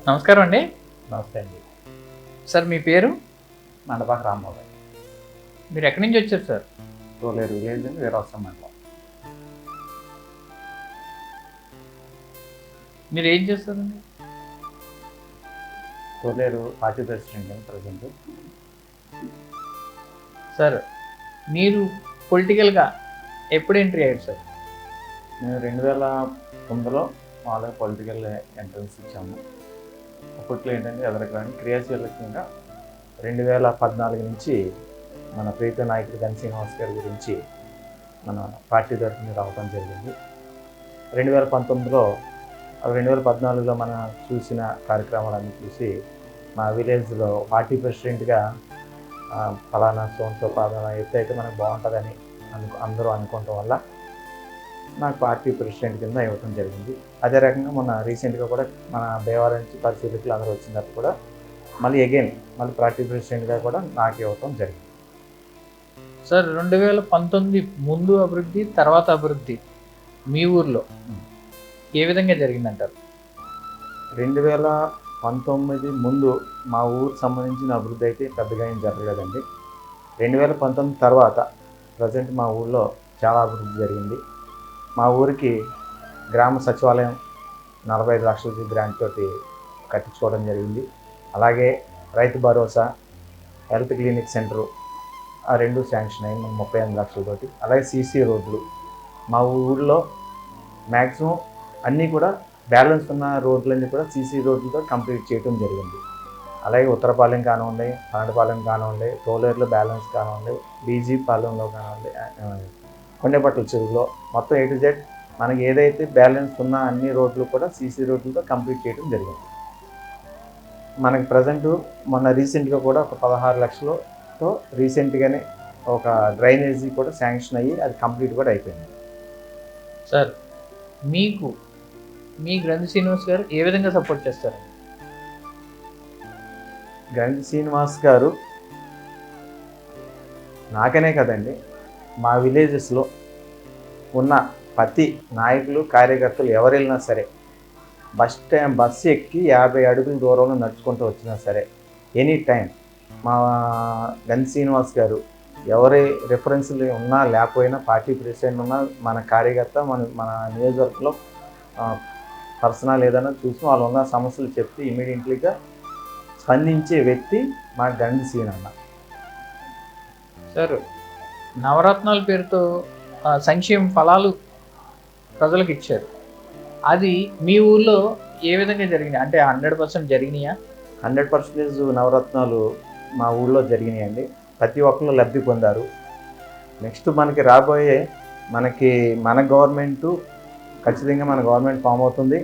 నమస్కారం అండి. నమస్తే అండి. సార్ మీ పేరు? మండపాక రాంబాబు. మీరు ఎక్కడి నుంచి వచ్చారు సార్? తోలేరు విలేజ్ అండి, వీరవసరం మండలం. మీరు ఏం చేస్తారండి? తోలేరు పార్టీ ప్రెసిడెంట్ అండి ప్రజెంట్. సార్ మీరు పొలిటికల్గా ఎప్పుడు ఎంట్రీ అయ్యారు సార్? మేము 2009లో మాలో పొలిటికల్ ఎంట్రన్స్ ఇచ్చాము. అప్పట్లో ఏంటంటే ఎదరకరాని క్రియాశీలకంగా 2014 నుంచి మన ప్రీత నాయకుడు గన్ శ్రీనివాస్ గారి గురించి మన పార్టీ తరఫున రావడం జరిగింది. 2019లో 2014లో మనం చూసిన కార్యక్రమాలన్నీ చూసి మా విలేజ్లో పార్టీ ప్రెసిడెంట్గా ఫలానా సోన్తో ఫలానా ఎత్తైతే మనకు బాగుంటుందని అందరూ అనుకోవటం వల్ల నాకు పార్టీ ప్రెసిడెంట్ కింద ఇవ్వటం జరిగింది. అదే రకంగా మొన్న రీసెంట్గా కూడా మన దేవాలయం నుంచి పరిశీలకులు అందరూ వచ్చిన తర్వాత కూడా మళ్ళీ పార్టీ ప్రెసిడెంట్గా కూడా నాకు ఇవ్వటం జరిగింది. సార్ 2019 ముందు అభివృద్ధి తర్వాత అభివృద్ధి మీ ఊర్లో ఏ విధంగా జరిగిందంటారు? 2019 ముందు మా ఊరు సంబంధించిన అభివృద్ధి అయితే పెద్దగా ఏం జరగలేదండి. 2019 తర్వాత ప్రజెంట్ మా ఊళ్ళో చాలా అభివృద్ధి జరిగింది. మా ఊరికి గ్రామ సచివాలయం 45 లక్షల గ్రాంట్ తోటి కట్టించుకోవడం జరిగింది. అలాగే Rythu Bharosa, health clinic centre ఆ రెండు శాంక్షన్ అయ్యి 35 లక్షలతోటి. అలాగే సీసీ రోడ్లు మా ఊళ్ళో మ్యాక్సిమం అన్నీ కూడా బ్యాలెన్స్ ఉన్న రోడ్లన్నీ కూడా సీసీ రోడ్లతో కంప్లీట్ చేయడం జరిగింది. అలాగే ఉత్తరపాలెం కానివ్వండి, పన్నడపాలెం కానివ్వండి, తోలేరులో బ్యాలెన్స్ కానివ్వండి, బీజీ పాలెంలో కానివ్వండి, కొండపట్ల చెరువులో మొత్తం A to Z మనకి ఏదైతే బ్యాలెన్స్ ఉన్న అన్ని రోడ్లు కూడా సీసీ రోడ్లతో కంప్లీట్ చేయడం జరిగింది. మనకి ప్రజెంట్ మొన్న రీసెంట్గా కూడా ఒక 16 లక్షలతో రీసెంట్గానే ఒక డ్రైనేజీ కూడా శాంక్షన్ అయ్యి అది కంప్లీట్ కూడా అయిపోయింది. సార్ మీ గ్రంథి శ్రీనివాస్ గారు ఏ విధంగా సపోర్ట్ చేస్తారు? గ్రంథి శ్రీనివాస్ గారు నాకనే కదండి, మా విలేజెస్లో ఉన్న ప్రతి నాయకులు కార్యకర్తలు ఎవరు వెళ్ళినా సరే బస్సు ఎక్కి 50 అడుగుల దూరంలో నడుచుకుంటూ వచ్చినా సరే ఎనీ టైం మా గన్ శ్రీనివాస్ గారు ఎవరి రిఫరెన్స్లు ఉన్నా లేకపోయినా పార్టీ ప్రెసిడెంట్ ఉన్నా మన కార్యకర్త మన నియోజకవర్గంలో పర్సనల్ ఏదైనా చూసి వాళ్ళు ఉన్న సమస్యలు చెప్తే ఇమీడియట్లీగా స్పందించే వ్యక్తి మా గన్ శ్రీని అన్న. సార్ నవరత్నాల పేరుతో సంక్షేమ ఫలాలు ప్రజలకు ఇచ్చారు. అది మీ ఊళ్ళో ఏ విధంగా జరిగినాయి? అంటే 100% జరిగినాయా? 100% నవరత్నాలు మా ఊళ్ళో జరిగినాయండి. ప్రతి ఒక్కరు లబ్ధి పొందారు. నెక్స్ట్ మనకి రాబోయే మన గవర్నమెంటు ఖచ్చితంగా మన గవర్నమెంట్ ఫామ్ అవుతుంది.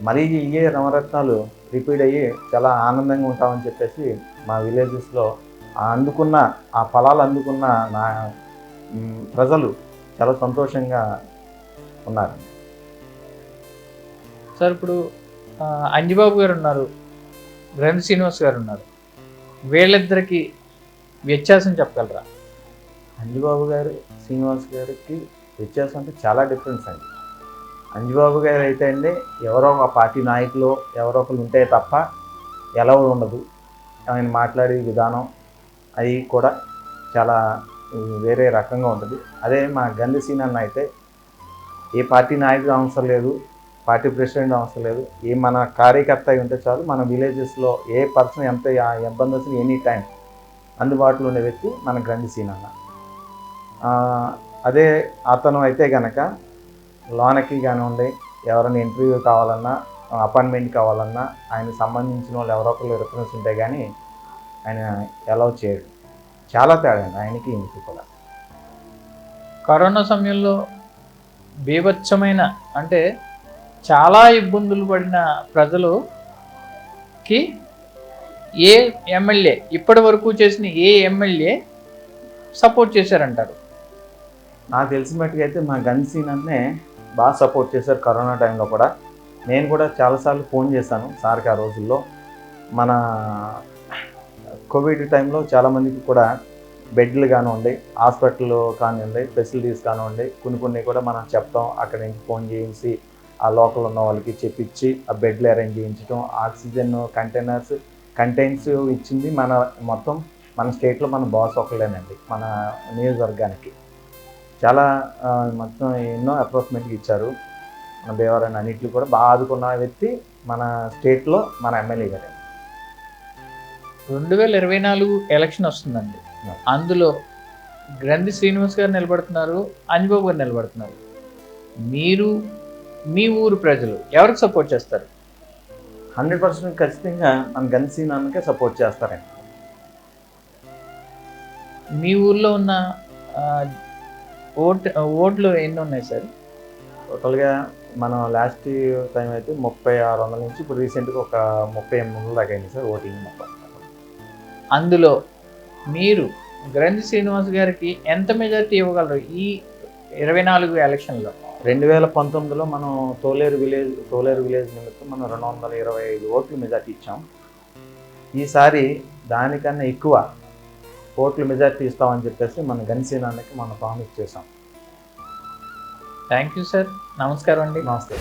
మరీ ఇవే నవరత్నాలు రిపీట్ అయ్యి చాలా ఆనందంగా ఉంటామని చెప్పేసి మా విలేజెస్లో ఆ ఫలాలు అందుకున్న నా ప్రజలు చాలా సంతోషంగా ఉన్నారు. సార్ ఇప్పుడు అంజిబాబు గారు ఉన్నారు, గ్రంథి శ్రీనివాస్ గారు ఉన్నారు, వీళ్ళిద్దరికి వ్యత్యాసం చెప్పగలరా? అంజిబాబు గారు శ్రీనివాస్ గారికి వ్యత్యాసం అంటే చాలా డిఫరెన్స్ అండి. అంజిబాబు గారు అయితే అండి ఎవరో ఒక పార్టీ నాయకులు ఎవరో ఒకరు ఉంటే తప్ప ఎలా ఉండదు. ఆయన మాట్లాడే విధానం అది కూడా చాలా వేరే రకంగా ఉంటుంది. అదే మా గంధి సీన్ అన్న అయితే ఏ పార్టీ నాయకుడు అవసరం లేదు, పార్టీ ప్రెసిడెంట్ అవసరం లేదు, మన కార్యకర్త అయి ఉంటే చాలు. మన విలేజెస్లో ఏ పర్సన్ ఎంత ఇబ్బంది వచ్చినా ఎనీ టైం అందుబాటులో ఉండే వ్యక్తి మన గంధి సీన్ అన్న. అదే అతను అయితే కనుక లోనకి కానివ్వండి, ఎవరైనా ఇంటర్వ్యూ కావాలన్నా అపాయింట్మెంట్ కావాలన్నా ఆయన సంబంధించిన వాళ్ళు ఎవరో ఒకరు రిఫరెన్స్ ఉంటే కానీ ఆయన అలౌ చేయడు. చాలా తేడా అండి ఆయనకి ఇంటికి కూడా. కరోనా సమయంలో బీభత్సమైన అంటే చాలా ఇబ్బందులు పడిన ప్రజలుకి ఏ ఎమ్మెల్యే ఇప్పటి వరకు చేసిన ఏ ఎమ్మెల్యే సపోర్ట్ చేశారంటారు? నాకు తెలిసిన మట్టుకు అయితే మా గన్ సీన్ అన్నే బాగా సపోర్ట్ చేశారు కరోనా టైంలో కూడా. నేను కూడా చాలాసార్లు ఫోన్ చేశాను సార్కి. ఆ రోజుల్లో మన కోవిడ్ టైంలో చాలామందికి కూడా బెడ్లు కానివ్వండి, హాస్పిటల్ కానివ్వండి, ఫెసిలిటీస్ కానివ్వండి కొన్ని కూడా మనం చెప్తాం. అక్కడి నుంచి ఫోన్ చేసి ఆ లోకల్ ఉన్న వాళ్ళకి చెప్పించి ఆ బెడ్లు అరేంజ్ చేయించడం, ఆక్సిజన్ కంటైన్స్ ఇచ్చింది మొత్తం మన స్టేట్లో మన బాస్ ఒకళ్ళేనండి, మన నియోజకవర్గానికి. చాలా మొత్తం ఎన్నో అప్రోచ్మెంట్కి ఇచ్చారు. మన భీమవరం అన్నింటిలో కూడా బాగా ఆదుకున్న వ్యక్తి మన స్టేట్లో మన ఎమ్మెల్యే గారు. 2024 ఎలక్షన్ వస్తుందండి. అందులో గ్రంథి శ్రీనివాస్ గారు నిలబడుతున్నారు, అంజిబాబు గారు నిలబడుతున్నారు. మీరు మీ ఊరు ప్రజలు ఎవరికి సపోర్ట్ చేస్తారు? 100% ఖచ్చితంగా మన గన్సీనాకే సపోర్ట్ చేస్తారండి. మీ ఊర్లో ఉన్న ఓట్లు ఎన్ని ఉన్నాయి సార్? టోటల్గా మనం లాస్ట్ టైం అయితే 3600 నుంచి ఇప్పుడు రీసెంట్గా ఒక 3800 దాకా అయింది సార్ ఓటింగ్ మొత్తం. అందులో మీరు గ్రంథి శ్రీనివాస్ గారికి ఎంత మెజారిటీ ఇవ్వగలరు ఈ 24 ఎలక్షన్లో? 2019లో మనం తోలేరు విలేజ్ నిమిత్తం మనం 225 ఓట్లు మెజార్టీ ఇచ్చాం. ఈసారి దానికన్నా ఎక్కువ ఓట్లు మెజార్టీ ఇస్తామని చెప్పేసి మన గన్సీనాకి మనం ప్రామిస్ చేసాం. Thank you sir. నమస్కారం అండి. నమస్తే.